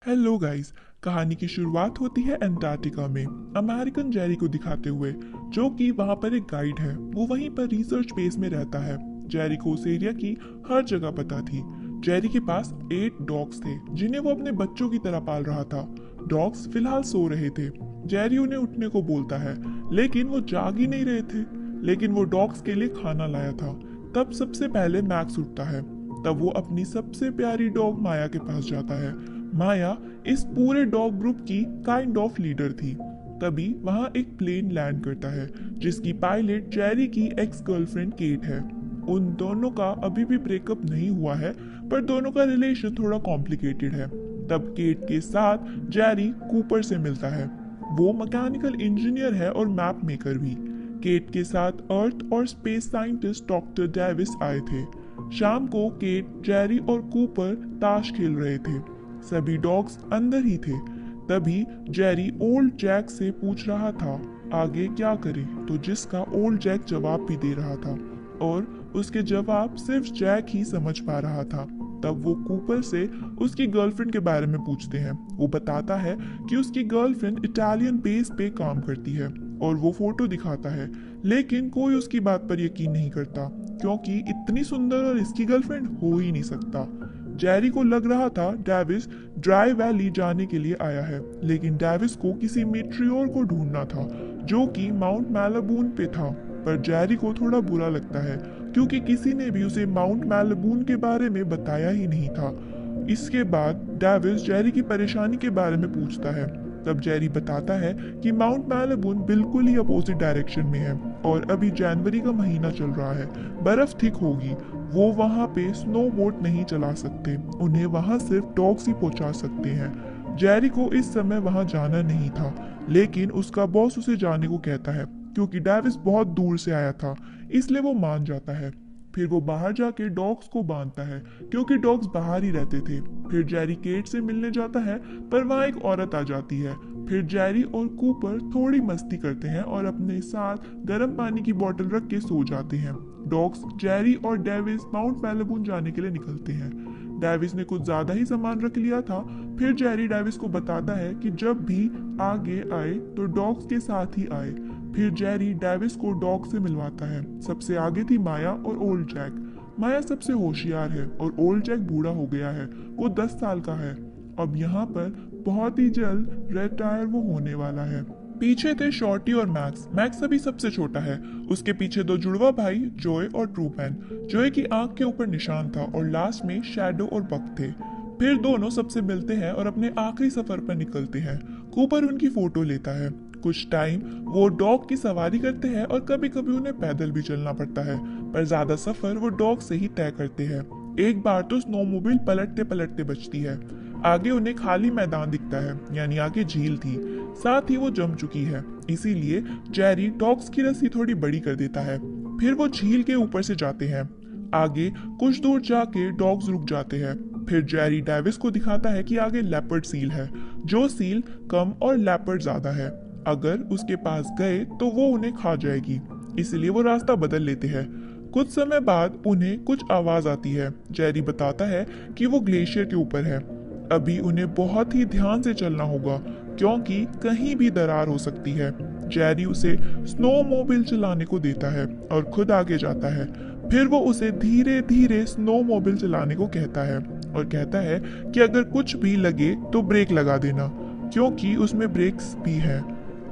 Hello guys. कहानी की शुरुआत होती है अंटार्कटिका में अमेरिकन जेरी को दिखाते हुए, जो कि वहां पर एक गाइड है। वो वहीं पर रिसर्च बेस में रहता है। जेरी को उस एरिया की हर जगह पता थी। जेरी के पास 8 डॉग्स थे जिन्हें वो अपने बच्चों की तरह पाल रहा था। डॉग्स फिलहाल सो रहे थे। जेरी उन्हें उठने को बोलता है, लेकिन वो जाग ही नहीं रहे थे। लेकिन वो डॉग्स के लिए खाना लाया था। तब सबसे पहले मैक्स उठता है। तब वो अपनी सबसे प्यारी डॉग माया के पास जाता है। माया इस पूरे डॉग ग्रुप की काइंड ऑफ लीडर थी। तभी वहां एक प्लेन लैंड करता है जिसकी पायलट जेरी की एक्स गर्लफ्रेंड केट है। उन दोनों का अभी भी ब्रेकअप नहीं हुआ है, पर दोनों का रिलेशन थोड़ा कॉम्प्लिकेटेड है। तब केट के साथ जेरी कूपर से मिलता है। वो मैकेनिकल इंजीनियर है और मैप मेकर भी। केट के साथ अर्थ और स्पेस साइंटिस्ट डॉक्टर डेविस आए थे। शाम को केट, जेरी और कूपर ताश खेल रहे थे। सभी डॉग्स अंदर ही थे। तभी जेरी ओल्ड जैक से पूछ रहा था आगे क्या करे, तो जिसका ओल्ड जैक जवाब भी दे रहा था और उसके जवाब सिर्फ जैक ही समझ पा रहा था। तब वो कूपर से उसकी गर्लफ्रेंड के बारे में पूछते हैं। वो बताता है कि उसकी गर्लफ्रेंड इटालियन बेस पे काम करती है और वो फोटो दिखाता है, लेकिन कोई उसकी बात पर यकीन नहीं करता क्योंकि इतनी सुंदर और इसकी गर्लफ्रेंड हो ही नहीं सकता। जेरी को लग रहा था डेविस ड्राई वैली जाने के लिए आया है, लेकिन डेविस को किसी मेट्रियोर को ढूंढना था जो कि माउंट मैलाबून पे था। पर जेरी को थोड़ा बुरा लगता है क्योंकि किसी ने भी उसे माउंट मैलाबून के बारे में बताया ही नहीं था। इसके बाद डेविस जेरी की परेशानी के बारे में पूछता है। तब जेरी बताता है कि माउंट मैलाबून बिल्कुल ही अपोजिट डायरेक्शन में है और अभी जनवरी का महीना चल रहा है, बर्फ थिक होगी। वो वहाँ पे स्नो बोट नहीं चला सकते, उन्हें वहाँ सिर्फ डॉग्स ही पहुँचा सकते हैं। जेरी को इस समय वहाँ जाना नहीं था, लेकिन उसका बॉस उसे जाने को कहता है क्योंकि डेविस बहुत दूर से आया था, इसलिए वो मान जाता है। फिर वो बाहर जाके डॉग्स को बांधता है क्योंकि डॉग्स बाहर ही रहते थे। फिर जेरी केट से मिलने जाता है, पर वहाँ एक औरत आ जाती है। फिर जेरी और कूपर थोड़ी मस्ती करते हैं और अपने साथ गर्म पानी की बोतल रख के सो जाते हैं। डॉग्स, जेरी और डेविस माउंट मैलाबून जाने के लिए निकलते हैं। डेविस ने कुछ ज्यादा ही सामान रख लिया था। फिर जेरी डेविस को बताता है कि जब भी आगे आए तो डॉग्स के साथ ही आए। फिर जेरी डेविस को डॉग से मिलवाता है। सबसे आगे थी माया और ओल्ड जैक। माया सबसे होशियार है और ओल्ड जैक बूढ़ा हो गया है, वो 10 साल का है। अब यहाँ पर बहुत ही जल्द रिटायर वो होने वाला है। पीछे थे शॉर्टी और मैक्स। मैक्स अभी सबसे छोटा है। उसके पीछे दो जुड़वा भाई जोय और ट्रूपैन। जोय की आंख के ऊपर निशान था और लास्ट में शैडो और बक थे। फिर दोनों सबसे मिलते हैं और अपने आखिरी सफर पर निकलते हैं। कूपर उनकी फोटो लेता है। कुछ टाइम वो डॉग की सवारी करते हैं और कभी कभी उन्हें पैदल भी चलना पड़ता है, पर ज्यादा सफर वो डॉग से ही तय करते हैं। एक बार तो स्नोमोबिल पलटते पलटते बचती है। आगे उन्हें खाली मैदान दिखता है, यानी आगे झील थी। साथ ही वो जम चुकी है, इसीलिए जेरी डॉग्स की रस्सी थोड़ी बड़ी कर देता है। फिर वो झील के ऊपर से जाते हैं। आगे कुछ दूर जाके डॉग्स रुक जाते हैं। फिर जेरी डेविस को दिखाता है कि आगे लेपर्ड सील है, जो सील कम और लेपर्ड ज्यादा है। अगर उसके पास गए तो वो उन्हें खा जाएगी, इसलिए वो रास्ता बदल लेते हैं। कुछ समय बाद उन्हें कुछ आवाज आती है। जेरी बताता है कि वो ग्लेशियर के ऊपर है। अभी उन्हें बहुत ही ध्यान से चलना होगा क्योंकि कहीं भी दरार हो सकती है। जेरी उसे स्नोमोबिल चलाने को देता है और खुद आगे जाता है। फिर वो उसे धीरे धीरे स्नोमोबिल चलाने को कहता है और कहता है कि अगर कुछ भी लगे तो ब्रेक लगा देना, क्योंकि उसमें ब्रेक्स भी हैं।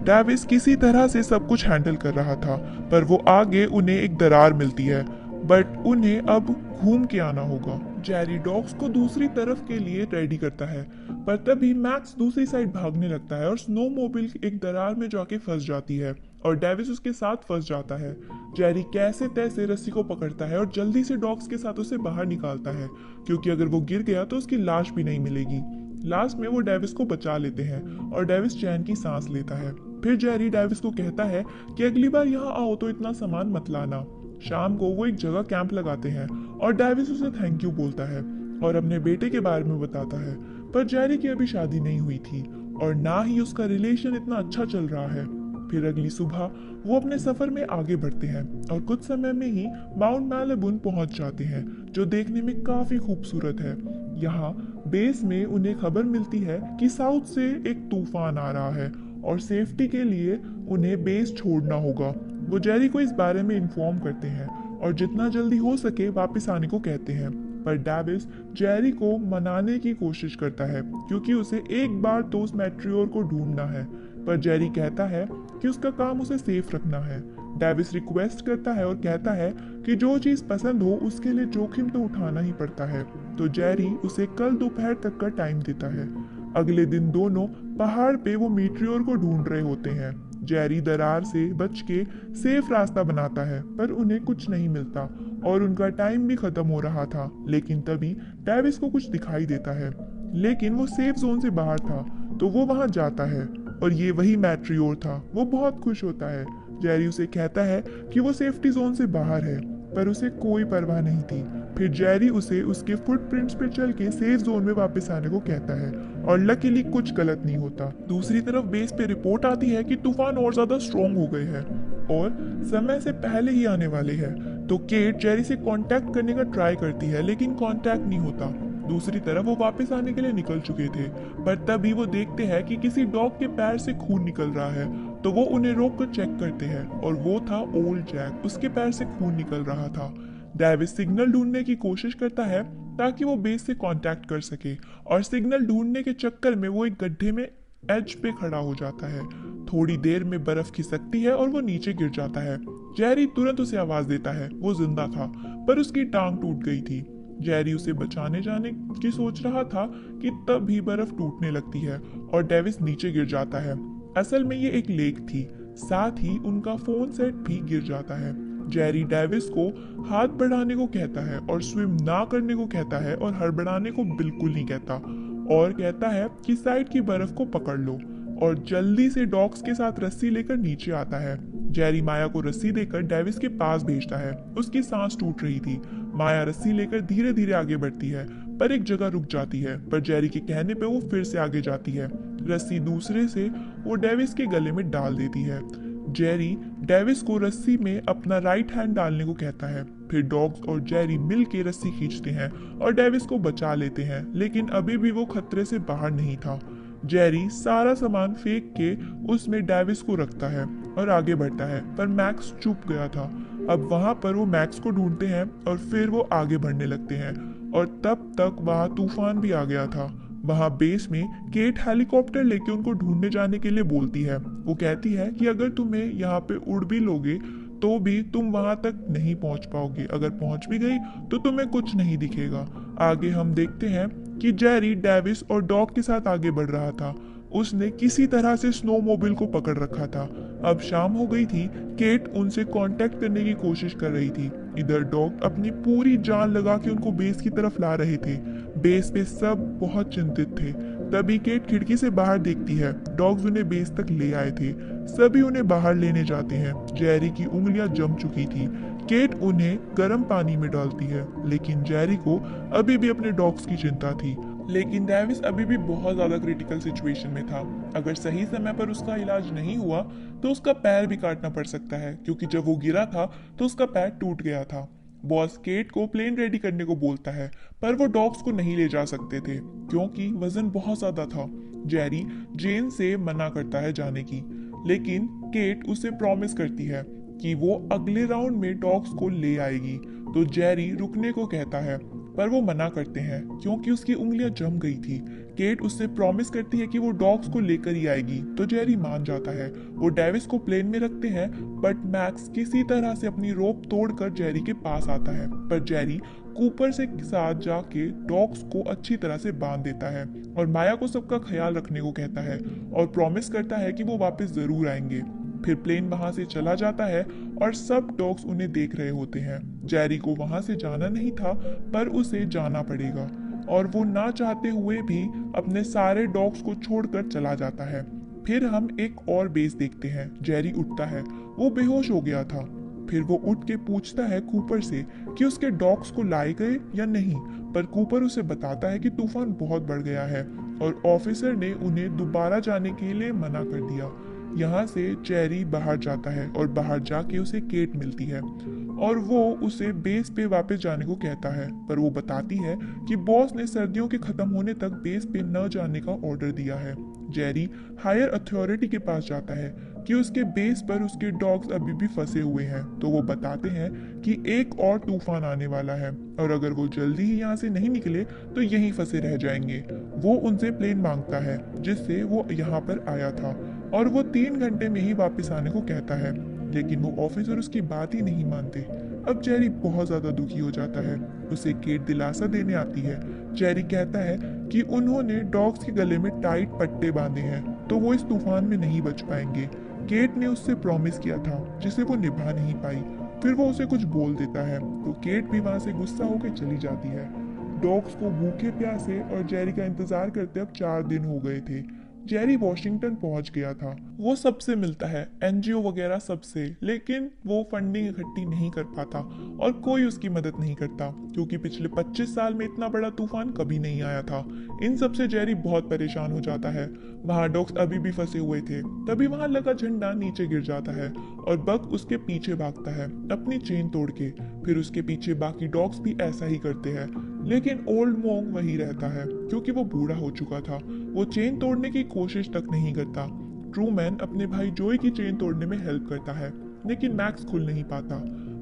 डेविस किसी तरह से सब कुछ हैंडल कर रहा था, पर वो आगे उन्हें एक दरार मिलती है, बट उन्हें अब घूम के आना होगा। जेरी डॉग्स को दूसरी तरफ के लिए रेडी करता है, पर तभी मैक्स दूसरी साइड भागने लगता है और स्नोमोबिल एक दरार में जाके फंस जाती है और डेविस उसके साथ फंस जाता है। जेरी कैसे तैसे रस्सी को पकड़ता है और जल्दी से डॉग्स के साथ उसे बाहर निकालता है, क्योंकि अगर वो गिर गया तो उसकी लाश भी नहीं मिलेगी। लास्ट में वो डेविस को बचा लेते हैं और डेविस चैन की सांस लेता है। फिर जेरी डेविस को कहता है कि अगली बार यहाँ आओ तो इतना सामान मत लाना। शाम को वो एक जगह कैंप लगाते हैं और डेविस उसे थैंक यू बोलता है और अपने बेटे के बारे में बताता है। पर जेरी की अभी शादी नहीं हुई थी और ना ही उसका रिलेशन इतना अच्छा चल रहा है। फिर अगली सुबह वो अपने सफर में आगे बढ़ते हैं और कुछ समय में ही माउंट मैलाबून पहुंच जाते हैं, जो देखने में काफी खूबसूरत है। यहाँ बेस में उन्हें खबर मिलती है कि साउथ से एक तूफान आ रहा है और सेफ्टी के लिए उन्हें बेस छोड़ना होगा। वो जेरी को इस बारे में इन्फॉर्म करते हैं और जितना जल्दी हो सके वापस आने को कहते हैं। पर डेविस जेरी को मनाने की कोशिश करता है क्योंकि उसे एक बार तो उस मैट्रियोर को ढूंढना है। पर जेरी कहता है कि उसका काम उसे सेफ रखना है। डेविस रिक्वेस्ट करता है और कहता है कि जो चीज पसंद हो उसके लिए जोखिम तो उठाना ही पड़ता है। तो जेरी उसे कल दोपहर तक का टाइम देता है। अगले दिन दोनों पहाड़ पे वो मीटियोर को ढूंढ रहे होते हैं। जेरी दरार से बच के सेफ रास्ता बनाता है पर उन्हें कुछ नहीं मिलता और उनका टाइम भी खत्म हो रहा था। लेकिन तभी डेविस को कुछ दिखाई देता है, लेकिन वो सेफ जोन से बाहर था तो वो वहां जाता है और ये वही मैट्रियोर था। वो बहुत खुश होता है। जेरी उसे कहता है कि वो सेफ्टी जोन से बाहर है पर उसे कोई परवाह नहीं थी। फिर जेरी उसे उसके फुटप्रिंट्स पे चल के सेफ जोन में वापस आने को कहता है और लकीली कुछ गलत नहीं होता। दूसरी तरफ बेस पे रिपोर्ट आती है कि तूफान और ज्यादा स्ट्रॉन्ग हो गए हैं और समय से पहले ही आने वाले हैं। तो केट जेरी से कांटेक्ट करने का ट्राई करती है लेकिन कांटेक्ट नहीं होता। दूसरी तरफ वो वापस आने के लिए निकल चुके थे पर तभी वो देखते हैं कि किसी डॉग के पैर से खून निकल रहा है। तो वो उन्हें रोक कर चेक करते हैं और वो था ओल्ड जैक, उसके पैर से खून निकल रहा था। डेविस सिग्नल ढूंढने की कोशिश करता है ताकि वो बेस से कांटेक्ट कर सके और सिग्नल ढूंढने के चक्कर में वो एक गड्ढे में एज पे खड़ा हो जाता है। थोड़ी देर में बर्फ खिसकती है और वो नीचे गिर जाता है। जेरी तुरंत उसे आवाज देता है। वो जिंदा था पर उसकी टांग टूट गई थी। जेरी उसे बचाने जाने की सोच रहा था कि तब भी बर्फ टूटने लगती है और डेविस नीचे गिर जाता है। असल में ये एक लेक थी, साथ ही उनका फोन सेट भी गिर जाता है। जेरी डेविस को हाथ बढ़ाने को कहता है और स्विम ना करने को कहता है और हड़बड़ाने को बिल्कुल नहीं कहता और कहता है कि साइड की बर्फ को पकड़ लो और जल्दी से डॉग्स के साथ रस्सी लेकर नीचे आता है। जेरी माया को रस्सी देकर डेविस के पास भेजता है। उसकी सांस टूट रही थी। माया रस्सी लेकर धीरे धीरे आगे बढ़ती है पर एक जगह रुक जाती है, पर जेरी के कहने पे वो फिर से आगे जाती है। रस्सी दूसरे से वो डेविस के गले में डाल देती है। जेरी डेविस को रस्सी में अपना राइट हैंड डालने को कहता है। फिर डॉग्स और जेरी मिल के रस्सी खींचते हैं और डेविस को बचा लेते हैं, लेकिन अभी भी वो खतरे से बाहर नहीं था। जेरी सारा सामान फेंक के उसमें डेविस को रखता है और आगे बढ़ता है, पर मैक्स चुप गया था। अब वहां पर वो मैक्स को ढूंढते हैं और फिर वो आगे बढ़ने लगते हैं और तब तक वहां तूफान भी आ गया था। वहां बेस में केट हेलीकॉप्टर लेके उनको ढूंढने जाने के लिए बोलती है। वो कहती है कि अगर तुम्हें यहाँ पे उड़ भी लोगे तो भी तुम वहां तक नहीं पहुंच पाओगे। अगर पहुंच भी गई तो तुम्हें कुछ नहीं दिखेगा। आगे हम देखते हैं कि जेरी डेविस और डॉग के साथ आगे बढ़ रहा था। उसने किसी तरह से स्नोमोबाइल को पकड़ रखा था। अब शाम हो गई थी। केट उनसे कांटेक्ट करने की कोशिश कर रही थी। इधर डॉग अपनी पूरी जान लगा के उनको बेस की तरफ ला रहे थे। बेस पे सब बहुत चिंतित थे। तभी केट खिड़की से बाहर देखती है। डॉग्स उन्हें बेस तक ले आए थे। सभी उन्हें बाहर लेने जाते हैं। जेरी की उंगलियां जम चुकी थी। केट उन्हें गर्म पानी में डालती है, लेकिन जेरी को अभी भी अपने डॉग्स की चिंता थी। लेकिन डेविस अभी भी बहुत ज्यादा क्रिटिकल सिचुएशन में था। अगर सही समय पर उसका इलाज नहीं हुआ तो उसका पैर भी काटना पड़ सकता है, क्योंकि जब वो गिरा था तो उसका पैर टूट गया था। बॉस केट को प्लेन रेडी करने को बोलता है, पर वो डॉग्स को नहीं ले जा सकते थे क्योंकि वजन बहुत ज्यादा था। जेरी जेन से मना करता है जाने की, लेकिन केट उसे प्रॉमिस करती है कि वो अगले राउंड में डॉग्स को ले आएगी। तो जेरी रुकने को कहता है, पर वो मना करते हैं क्योंकि उसकी उंगलियां जम गई थी। केट उससे प्रॉमिस करती है कि वो डॉग्स को लेकर ही आएगी, तो जेरी मान जाता है। वो डेविस को प्लेन में रखते हैं, बट मैक्स किसी तरह से अपनी रोप तोड़कर जेरी के पास आता है। पर जेरी कूपर से साथ जाके डॉग्स को अच्छी तरह से बांध देता है और माया को सबका ख्याल रखने को कहता है और प्रॉमिस करता है कि वो वापस जरूर आएंगे। फिर प्लेन वहां से चला जाता है और सब डॉग्स उन्हें देख रहे होते हैं। जेरी को वहां से जाना नहीं था, पर उसे जाना पड़ेगा और वो ना चाहते हुए भी अपने सारे डॉग्स को छोड़कर चला जाता है। फिर हम एक और बेस देखते हैं। जेरी उठता है। वो बेहोश हो गया था। फिर वो उठ के पूछता है कूपर से कि उसके डॉग्स को लाए गए या नहीं, पर कूपर उसे बताता है कि तूफान बहुत बढ़ गया है और ऑफिसर ने उन्हें दोबारा जाने के लिए मना कर दिया। यहाँ से जेरी बाहर जाता है और बाहर जाके उसे केट मिलती है और वो उसे बेस पे वापस जाने को कहता है, पर वो बताती है कि बॉस ने सर्दियों के खत्म होने तक बेस पे न जाने का ऑर्डर दिया है। जेरी हायर अथॉरिटी के पास जाता है कि उसके बेस पर उसके डॉग्स अभी भी फंसे हुए हैं, तो वो बताते हैं कि एक और तूफान आने वाला है और अगर वो जल्दी ही यहाँ से नहीं निकले तो यहीं फंसे रह जाएंगे। वो उनसे प्लेन मांगता है जिससे वो यहाँ पर आया था और वो 3 घंटे में ही वापस आने को कहता है, लेकिन वो ऑफिसर उसकी बात ही नहीं मानते। अब जेरी बहुत ज्यादा दुखी हो जाता है। उसे केट दिलासा देने आती है। जेरी कहता है कि उन्होंने डॉग्स के गले में टाइट पट्टे बांधे हैं, तो वो इस तूफान में नहीं बच पाएंगे। केट ने उससे प्रॉमिस किया था जिसे वो निभा नहीं पाई। फिर वो उसे कुछ बोल देता है तो केट भी वहां से गुस्सा होकर चली जाती है। डॉग्स को भूखे प्यासे और जेरी का इंतजार करते अब 4 दिन हो गए थे। जेरी वॉशिंगटन पहुंच गया था। वो सबसे मिलता है, एनजीओ वगैरह सबसे, लेकिन वो फंडिंग इकट्ठी नहीं कर पाता और कोई उसकी मदद नहीं करता क्योंकि पिछले 25 साल में इतना बड़ा तूफान कभी नहीं आया था। इन सब से जेरी बहुत परेशान हो जाता है। वहाँ डॉग्स अभी भी फंसे हुए थे। तभी वहाँ लगा झंडा नीचे गिर जाता है और बक उसके पीछे भागता है अपनी चेन तोड़ के। फिर उसके पीछे बाकी डॉग्स भी ऐसा ही करते हैं, लेकिन ओल्ड मोंग वहीं रहता है क्योंकि वो बूढ़ा हो चुका था। वो चेन तोड़ने की कोशिश तक नहीं करता। ट्रूमैन अपने भाई जोई की चेन तोड़ने में हेल्प करता है, लेकिन मैक्स खुल नहीं पाता।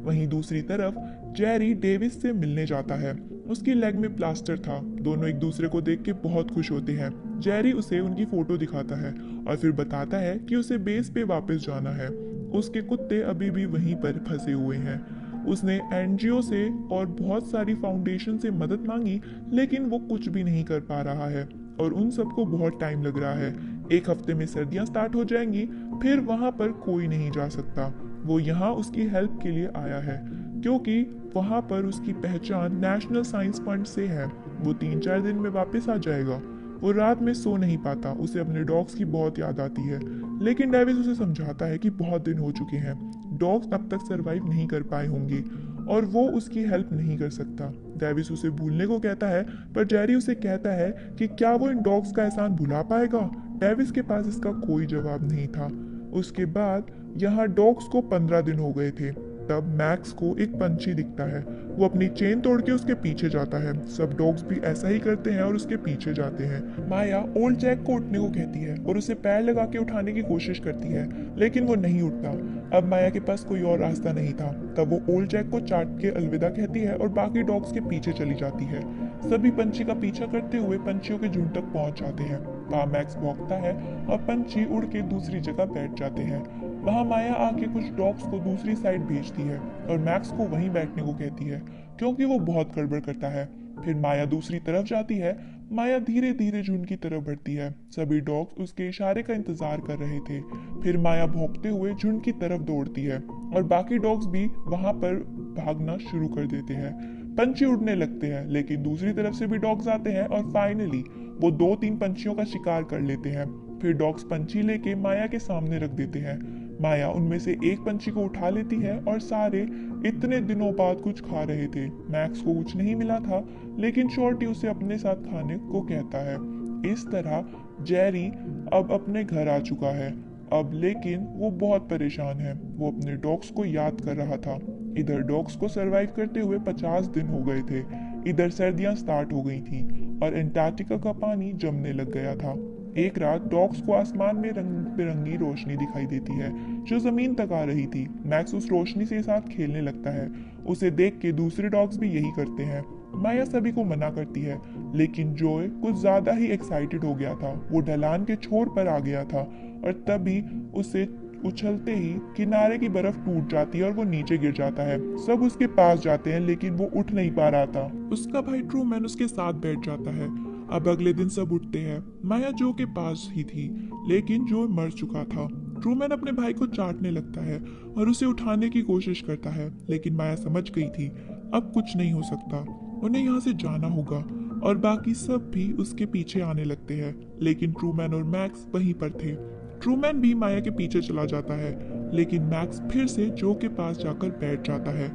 वहीं दूसरी तरफ जेरी डेविस से मिलने जाता है। उसकी लेग में प्लास्टर था। दोनों एक दूसरे को देख के बहुत खुश होते हैं। जेरी उसे उनकी फोटो दिखाता है और फिर बताता है कि उसे बेस पे वापस जाना है। उसके कुत्ते अभी भी वहीं पर फंसे हुए हैं। उसने एनजीओ से और बहुत सारी फाउंडेशन से मदद मांगी, लेकिन वो कुछ भी नहीं कर पा रहा है और उन सबको बहुत टाइम लग रहा है। 1 हफ्ते में सर्दियां स्टार्ट हो जाएंगी, फिर वहां पर कोई नहीं जा सकता। वो यहाँ उसकी हेल्प के लिए आया है क्योंकि वहां पर उसकी पहचान नेशनल साइंस फंड से है। वो 3-4 दिन में वापस आ जाएगा। वो रात में सो नहीं पाता। उसे अपने डॉग्स की बहुत याद आती है, लेकिन डेविस उसे समझाता है कि बहुत दिन हो चुके हैं, डॉग्स अब तक सरवाइव नहीं कर पाए होंगे और वो उसकी हेल्प नहीं कर सकता। डेविस उसे भूलने को कहता है, पर जेरी उसे कहता है कि क्या वो इन डॉग्स का एहसान भुला पाएगा। डेविस के पास इसका कोई जवाब नहीं था। उसके बाद यहाँ डॉग्स को 15 दिन हो गए थे। तब मैक्स को एक पंछी दिखता है। वो अपनी चेन तोड़ के उसके पीछे जाता है। सब डॉग्स भी ऐसा ही करते हैं और उसके पीछे जाते हैं। माया ओल्ड जैक को उठने को कहती है और उसे पैर लगा के उठाने की कोशिश करती है, लेकिन वो नहीं उठता। अब माया के पास कोई और रास्ता नहीं था। तब वो ओल्ड जैक को चाट के अलविदा कहती है और बाकी डॉग्स के पीछे चली जाती है। सभी पंछी का पीछा करते हुए पंछियों के झुंड तक पहुंच जाते हैं। वहाँ मैक्स भौंकता है और पंछी उड़ के दूसरी जगह बैठ जाते हैं। वहाँ माया आके कुछ डॉग्स को दूसरी साइड भेजती है और मैक्स को वहीं बैठने को कहती है क्योंकि वो बहुत गड़बड़ करता है। फिर माया दूसरी तरफ जाती है। माया धीरे धीरे झुंड की तरफ बढ़ती है। सभी डॉग्स उसके इशारे का इंतजार कर रहे थे। फिर माया भौंकते हुए झुंड की तरफ दौड़ती है और बाकी डॉग्स भी वहां पर भागना शुरू कर देते हैं। पंछी उड़ने लगते हैं, लेकिन दूसरी तरफ से भी डॉग्स आते हैं और फाइनली वो 2-3 पंछियों का शिकार कर लेते हैं। फिर डॉग्स पंछी लेके माया के सामने रख देते हैं। माया उनमें से एक पंछी को उठा लेती है और सारे इतने दिनों बाद कुछ खा रहे थे। मैक्स को कुछ नहीं मिला था, लेकिन शॉर्टी उसे अपने साथ खाने को कहता है। इस तरह जेरी अब अपने घर आ चुका है। अब लेकिन वो बहुत परेशान है। वो अपने डॉग्स को याद कर रहा था। इधर डॉग्स को सरवाइव करते हुए 50 दिन हो गए थे। इधर सर्दियां स्टार्ट हो गई थी और एंटार्क्टिका का पानी जमने लग गया था। एक रात डॉग्स को आसमान में रंग बिरंगी रोशनी दिखाई देती है जो जमीन तक आ रही थी। मैक्स उस रोशनी से साथ खेलने लगता है। उसे देख के दूसरे डॉग्स भी यही करते हैं। माया सभी को मना करती है, लेकिन जोय कुछ ज्यादा ही एक्साइटेड हो गया था। वो ढलान के छोर पर आ गया था और तभी उसे उछलते ही किनारे की बर्फ टूट जाती है और वो नीचे गिर जाता है। सब उसके पास जाते हैं, लेकिन वो उठ नहीं पा रहा था। उसका भाई ट्रूमैन उसके साथ बैठ जाता है। अब अगले दिन सब उठते हैं। माया जो के पास ही थी, लेकिन जो मर चुका था। ट्रूमैन अपने भाई को चाटने लगता है और उसे उठाने की कोशिश करता है, लेकिन माया समझ गई थी अब कुछ नहीं हो सकता, उन्हें यहाँ से जाना होगा। और बाकी सब भी उसके पीछे आने लगते हैं, लेकिन ट्रूमैन और मैक्स वहीं पर थे। ट्रूमैन भी माया के पीछे चला जाता है, लेकिन मैक्स फिर से जो के पास जाकर बैठ जाता है।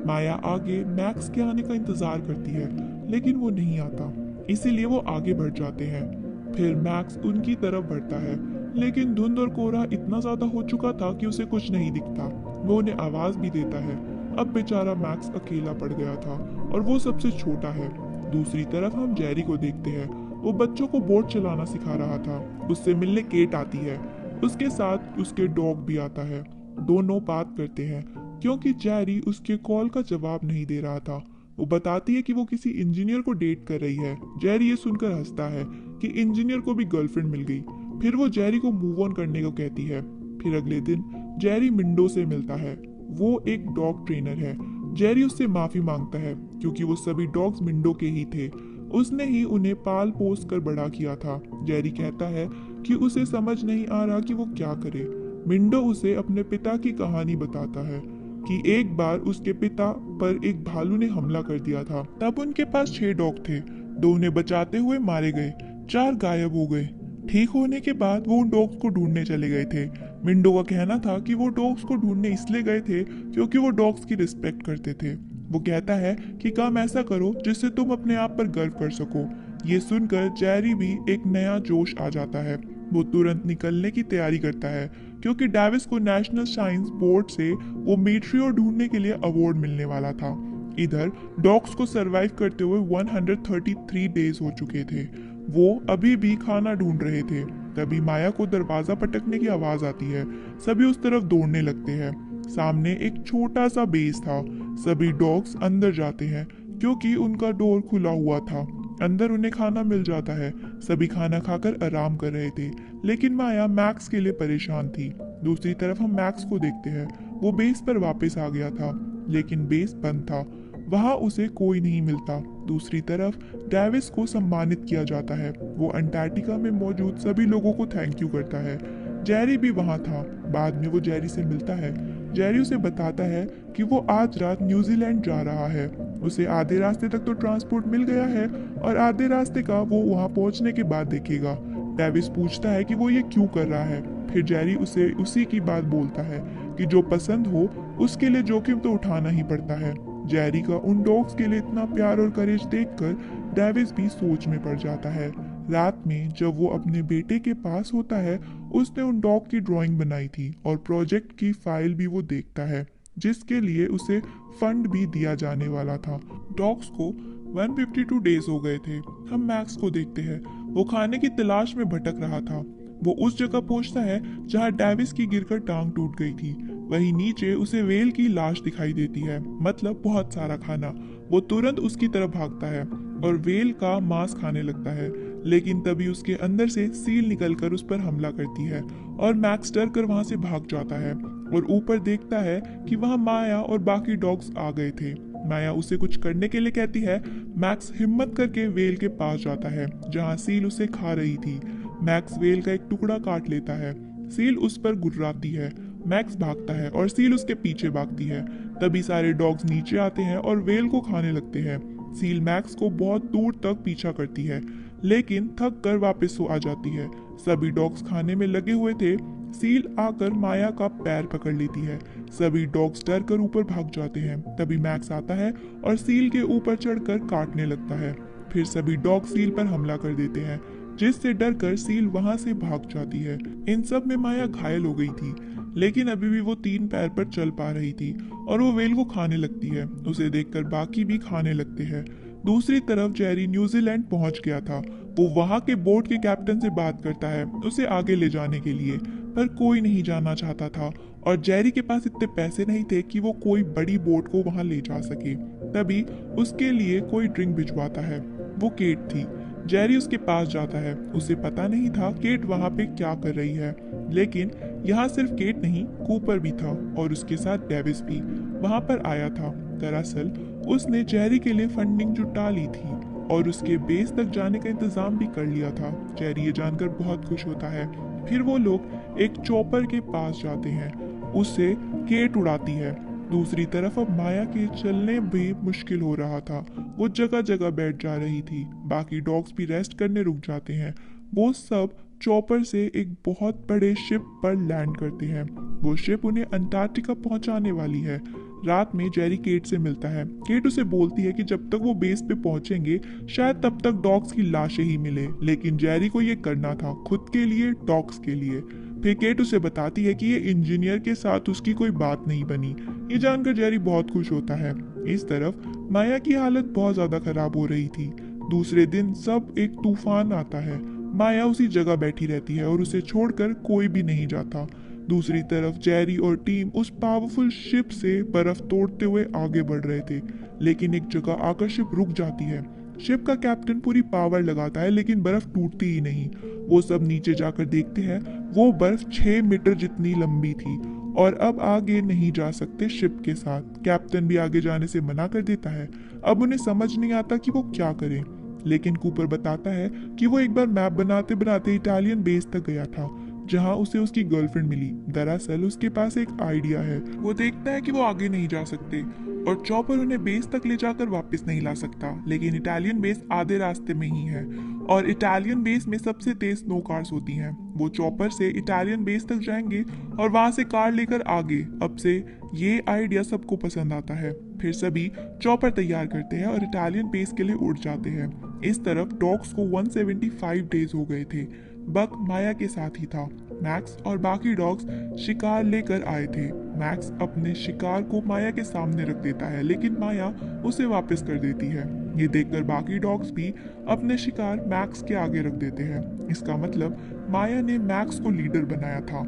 माया आगे मैक्स के आने का इंतजार करती है, लेकिन वो नहीं आता, इसीलिए वो आगे बढ़ जाते हैं। फिर मैक्स उनकी तरफ बढ़ता है, लेकिन धुंध और कोहरा इतना ज्यादा हो चुका था कि उसे कुछ नहीं दिखता। वो उन्हें आवाज भी देता है, अब बेचारा मैक्स अकेला पड़ गया था और वो सबसे छोटा है। दूसरी तरफ हम जेरी को देखते हैं। वो बच्चों को बोट चलाना सिखा रहा था। उससे मिलने केट आती है, उसके साथ उसके डॉग भी आता है। दोनों बात करते हैं क्योंकि जेरी उसके कॉल का जवाब नहीं दे रहा था। वो बताती है कि वो किसी इंजीनियर को डेट कर रही है। जेरी ये सुनकर हंसता है कि इंजीनियर को भी गर्लफ्रेंड मिल गई। फिर वो जेरी को मूव ऑन करने को कहती है। फिर अगले दिन जेरी मिंडो से मिलता है। वो एक डॉग ट्रेनर है। जेरी उससे माफी मांगता है क्योंकि वो सभी डॉग्स मिंडो के ही थे। उसने ही उन्हें पाल पोस कर बड़ा किया था। जेरी कहता है कि उसे समझ नहीं आ रहा कि वो क्या करे। मिंडो उसे अपने पिता की कहानी बताता है कि एक बार उसके पिता पर एक भालू ने हमला कर दिया था। तब उनके पास 6 डॉग थे। 2 उन्हें बचाते हुए मारे गए, 4 गायब हो गए। ठीक होने के बाद वो उन डॉग्स को ढूंढने चले गए थे। मिंडो का कहना था कि वो डॉग्स को ढूंढने इसलिए गए थे क्योंकि वो डॉग्स की रिस्पेक्ट करते थे। वो कहता है कि काम ऐसा करो जिससे तुम अपने आप पर गर्व कर सको। ये सुनकर जेरी भी एक नया जोश आ जाता है। वो तुरंत निकलने की तैयारी करता है क्योंकि डेविस को नेशनल साइंस बोर्ड से वो मीट्रियो ढूंढने के लिए अवार्ड मिलने वाला था। इधर डॉग्स को सरवाइव करते हुए 133 डेज हो चुके थे। वो अभी भी खाना ढूंढ रहे थे। तभी माया को दरवाजा पटकने की आवाज आती है। सभी उस तरफ दौड़ने लगते हैं। सामने एक छोटा सा बेस था। सभी डॉग्स अंदर जाते हैं क्योंकि उनका डोर खुला हुआ था। अंदर उन्हें खाना मिल जाता है। सभी खाना खाकर आराम कर रहे थे, लेकिन माया मैक्स के लिए परेशान थी। दूसरी तरफ हम मैक्स को देखते हैं। वो बेस पर वापस आ गया था, लेकिन बेस बंद था। वहां उसे कोई नहीं मिलता। दूसरी तरफ डेविस को सम्मानित किया जाता है। वो अंटार्कटिका में मौजूद सभी लोगों को थैंक यू करता है। जेरी भी वहां था। बाद में वो जेरी से मिलता है। जेरी उसे बताता है कि वो आज रात न्यूजीलैंड जा रहा है। उसे आधे रास्ते तक तो ट्रांसपोर्ट मिल गया है और आधे रास्ते का वो वहां पहुंचने के बाद देखेगा। डेविस पूछता है कि वो ये क्यों कर रहा है। फिर जेरी उसे उसी की बात बोलता है कि जो पसंद हो उसके लिए जोखिम तो उठाना ही पड़ता है। जेरी का उन डॉग्स के लिए इतना प्यार और करेज देखकर डेविस भी सोच में पड़ जाता है। रात में जब वो अपने बेटे के पास होता है, उसने उन डॉग की ड्राइंग बनाई थी और प्रोजेक्ट की फाइल भी वो देखता है, जिसके लिए उसे फंड भी दिया जाने वाला था। डॉग्स को 152 डेज हो गए थे। हम मैक्स को देखते हैं। वो खाने की तलाश में भटक रहा था। वो उस जगह पहुंचता है जहां डेविस की गिरकर टांग टूट गई थी। वहीं नीचे उसे वेल की लाश दिखाई देती है, मतलब बहुत सारा खाना। वो तुरंत उसकी तरफ भागता है और वेल का मांस खाने लगता है, लेकिन तभी उसके अंदर से सील निकलकर उस पर हमला करती है और मैक्स डर कर वहां से भाग जाता है और ऊपर देखता है कि वहां माया और बाकी डॉग्स आ गए थे। माया उसे कुछ करने के लिए कहती है। मैक्स हिम्मत करके वेल के पास जाता है जहां सील उसे खा रही थी। मैक्स वेल का एक टुकड़ा काट लेता है। सील उस पर गुर्राती है। मैक्स भागता है और सील उसके पीछे भागती है। तभी सारे डॉग्स नीचे आते हैं और वेल को खाने लगते हैं। सील मैक्स को बहुत दूर तक पीछा करती है, लेकिन थक कर वापस आ जाती है। सभी डॉग्स खाने में लगे हुए थे। सील आकर माया का पैर पकड़ लेती है। सभी डॉग्स डर कर ऊपर भाग जाते हैं। तभी मैक्स आता है और सील के ऊपर चढ़कर काटने लगता है। फिर सभी डॉग सील पर हमला कर देते हैं, जिससे डरकर सील वहां से भाग जाती है। इन सब में माया घायल हो गई थी, लेकिन अभी भी वो 3 पैर पर चल पा रही थी और वो वेल को खाने लगती है। उसे देखकर बाकी भी खाने लगते हैं। दूसरी तरफ जेरी न्यूजीलैंड पहुंच गया था। वो वहां के बोट के कैप्टन से बात करता है उसे आगे ले जाने के लिए, पर कोई नहीं जाना चाहता था और जेरी के पास इतने पैसे नहीं थे कि वो कोई बड़ी बोट को वहां ले जा सके। तभी उसके लिए कोई ड्रिंक भिजवाता है। वो केट थी। जेरी उसके पास जाता है। उसे पता नहीं था केट वहां पे क्या कर रही है, लेकिन यहाँ सिर्फ केट नहीं, कूपर भी था और उसके साथ डेविस भी वहां पर आया था। दरअसल उसने जेरी के लिए फंडिंग जुटा ली थी और उसके बेस तक जाने का इंतजाम भी कर लिया था। जेरी ये जानकर बहुत खुश होता है। फिर वो लोग एक चॉपर के पास जाते हैं। उससे केट उड़ाती है। दूसरी तरफ अब माया के चलने भी मुश्किल हो रहा था। वो जगह जगह बैठ जा रही थी। बाकी डॉग्स भी रेस्ट करने रुक जाते हैं। वो सब चॉपर से एक बहुत बड़े शिप पर लैंड करते हैं। वो शिप उन्हें अंटार्कटिका पहुंचाने वाली है। रात में जेरी केट से मिलता है। केट उसे बोलती है कि जब तक वो बेस पे पहुंचेंगे शायद तब तक डॉग्स की लाशें ही मिले, लेकिन जेरी को ये करना था, खुद के लिए, डॉग्स के लिए। फिर केट उसे बताती है कि ये इंजीनियर के साथ उसकी कोई बात नहीं बनी। ये जानकर जेरी बहुत खुश होता है। इस तरफ माया की हालत बहुत ज्यादा खराब हो रही थी। दूसरे दिन सब एक तूफान आता है। माया उसी जगह बैठी रहती है और उसे छोड़कर कोई भी नहीं जाता। दूसरी तरफ जेरी और टीम उस पावरफुल शिप से बर्फ तोड़ते हुए आगे बढ़ रहे थे, लेकिन एक जगह आकर शिप रुक जाती है। शिप का कैप्टन पूरी पावर लगाता है लेकिन बर्फ टूटती ही नहीं। वो सब नीचे जाकर देखते हैं, वो बर्फ 6 मीटर जितनी लंबी थी और अब आगे नहीं जा सकते शिप के साथ। कैप्टन भी आगे जाने से मना कर देता है। अब उन्हें समझ नहीं आता कि वो क्या करें, लेकिन कूपर बताता है कि वो एक बार मैप बनाते बनाते इटालियन बेस तक गया था, जहां उसे उसकी गर्लफ्रेंड मिली। दरअसल उसके पास एक आइडिया है। वो देखता है कि वो आगे नहीं जा सकते और चॉपर उन्हें बेस तक ले जाकर वापस नहीं ला सकता, लेकिन इटालियन बेस आधे रास्ते में ही है और इटालियन बेस में सबसे तेज स्नो कार्स होती हैं। वो चॉपर से इटालियन बेस तक जाएंगे और वहां से कार लेकर आगे। अब से ये आइडिया सबको पसंद आता है। फिर सभी चॉपर तैयार करते हैं और इटालियन बेस के लिए उड़ जाते हैं। इस तरफ डॉग्स को 175 डेज हो गए थे। बक माया के साथ ही था। मैक्स और बाकी डॉग्स शिकार लेकर आए थे। मैक्स अपने शिकार को माया के सामने रख देता है, लेकिन माया उसे वापस कर देती है। ये देखकर बाकी डॉग्स भी अपने शिकार मैक्स के आगे रख देते हैं। इसका मतलब माया ने मैक्स को लीडर बनाया था,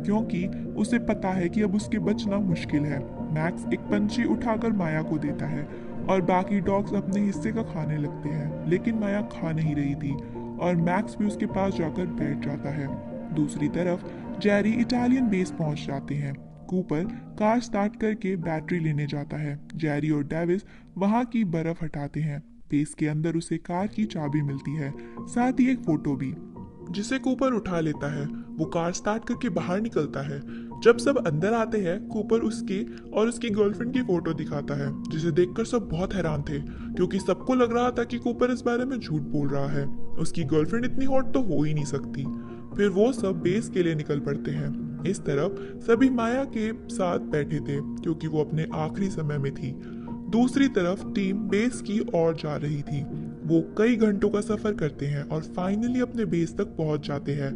क्योंकि उसे पता है कि अब उसके बचना मुश्किल है। मैक्स एक पंछी उठाकर माया को देता है और बाकी डॉग्स अपने हिस्से का खाने लगते हैं, लेकिन माया खा नहीं रही थी और मैक्स भी उसके पास जाकर बैठ जाता है। दूसरी तरफ जेरी इटालियन बेस पहुंच जाते हैं। कूपर कार स्टार्ट करके बैटरी लेने जाता है। जेरी और डेविस वहां की बर्फ हटाते हैं। बेस के अंदर उसे कार की चाबी मिलती है, साथ ही एक फोटो भी, जिसे कूपर उठा लेता है। वो कार स्टार्ट करके बाहर निकलता है। जब सब अंदर आते हैं, कूपर उसके और उसकी गर्लफ्रेंड की फोटो दिखाता है, जिसे देखकर सब बहुत हैरान थे, क्योंकि सबको लग रहा था कि कूपर इस बारे में झूठ बोल रहा है। उसकी गर्लफ्रेंड इतनी हॉट तो हो ही नहीं सकती। फिर वो सब बेस के लिए निकल पड़ते हैं। इस तरफ सभी माया के साथ बैठे थे, क्योंकि वो अपने आखिरी समय में थी। दूसरी तरफ टीम बेस की ओर जा रही थी। वो कई घंटों का सफर करते हैं और फाइनली अपने बेस तक पहुंच जाते हैं।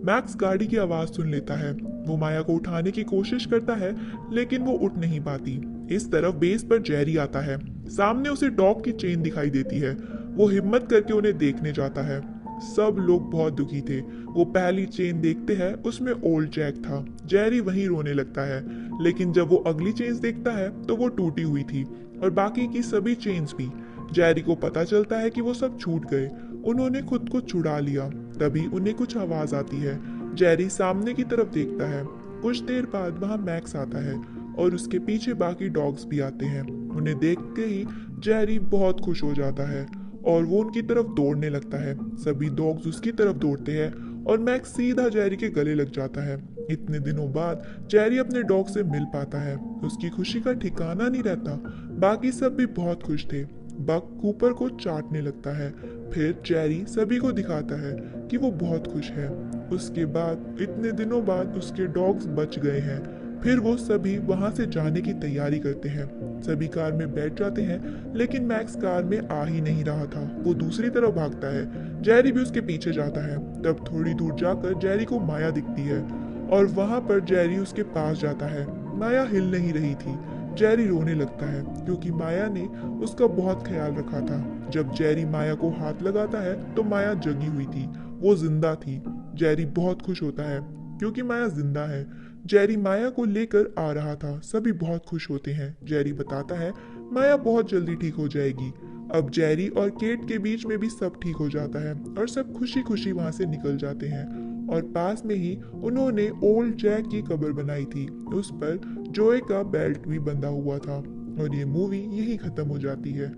मैक्स गाड़ी की आवाज सुन लेता है। वो माया को उठाने की कोशिश करता है, लेकिन वो उठ नहीं पाती। इस तरफ बेस पर जेरी आता है। सामने उसे डॉग की चेन दिखाई देती है। वो हिम्मत करके उन्हें देखने जाता है। सब लोग बहुत दुखी थे। वो पहली चेन देखते हैं, उसमें ओल्ड जैक था। जेरी वहीं रोने लगता है, लेकिन जब वो अगली चेन देखता है तो वो टूटी हुई थी और बाकी की सभी चेन्स भी। जेरी को पता चलता है कि वो सब छूट गए, उन्होंने खुद को छुड़ा लिया। तभी उन्हें कुछ आवाज आती है। जेरी सामने की तरफ देखता है। कुछ देर बाद वहां मैक्स आता है और उसके पीछे बाकी डॉग्स भी आते हैं। उन्हें देख के ही जेरी बहुत खुश हो जाता है और वो उनकी तरफ दौड़ने लगता है। सभी डॉग्स उसकी तरफ दौड़ते हैं और मैक्स सीधा जेरी के गले लग जाता है। इतने दिनों बाद जेरी अपने डॉग से मिल पाता है। उसकी खुशी का ठिकाना नहीं रहता। बाकी सब भी बहुत खुश थे। बक कूपर को चाटने लगता है। फिर जेरी सभी को दिखाता है कि वो बहुत खुश है। उसके बाद इतने दिनों बाद उसके डॉग्स बच गए हैं। फिर वो सभी वहां से जाने की तैयारी करते हैं। सभी कार में बैठ जाते हैं, लेकिन मैक्स कार में आ ही नहीं रहा था। वो दूसरी तरफ भागता है। जेरी भी उसके पीछे जाता है। तब थोड़ी दूर जाकर जेरी को माया दिखती है और वहां पर जेरी उसके पास जाता है। माया हिल नहीं रही थी। जेरी रोने लगता है, क्योंकि माया ने उसका बहुत ख्याल रखा था। जब जेरी माया को हाथ लगाता है तो माया जगी हुई थी, वो जिंदा थी। जेरी बहुत खुश होता है, क्योंकि माया जिंदा है। जेरी माया को लेकर आ रहा था। सभी बहुत खुश होते हैं। जेरी बताता है माया बहुत जल्दी ठीक हो जाएगी। अब जेरी और केट के बीच में भी सब ठीक हो जाता है और सब खुशी खुशी वहां से निकल जाते हैं। और पास में ही उन्होंने ओल्ड जैक की कब्र बनाई थी। उस पर जोए का बेल्ट भी बंधा हुआ था। और ये मूवी यही खत्म हो जाती है।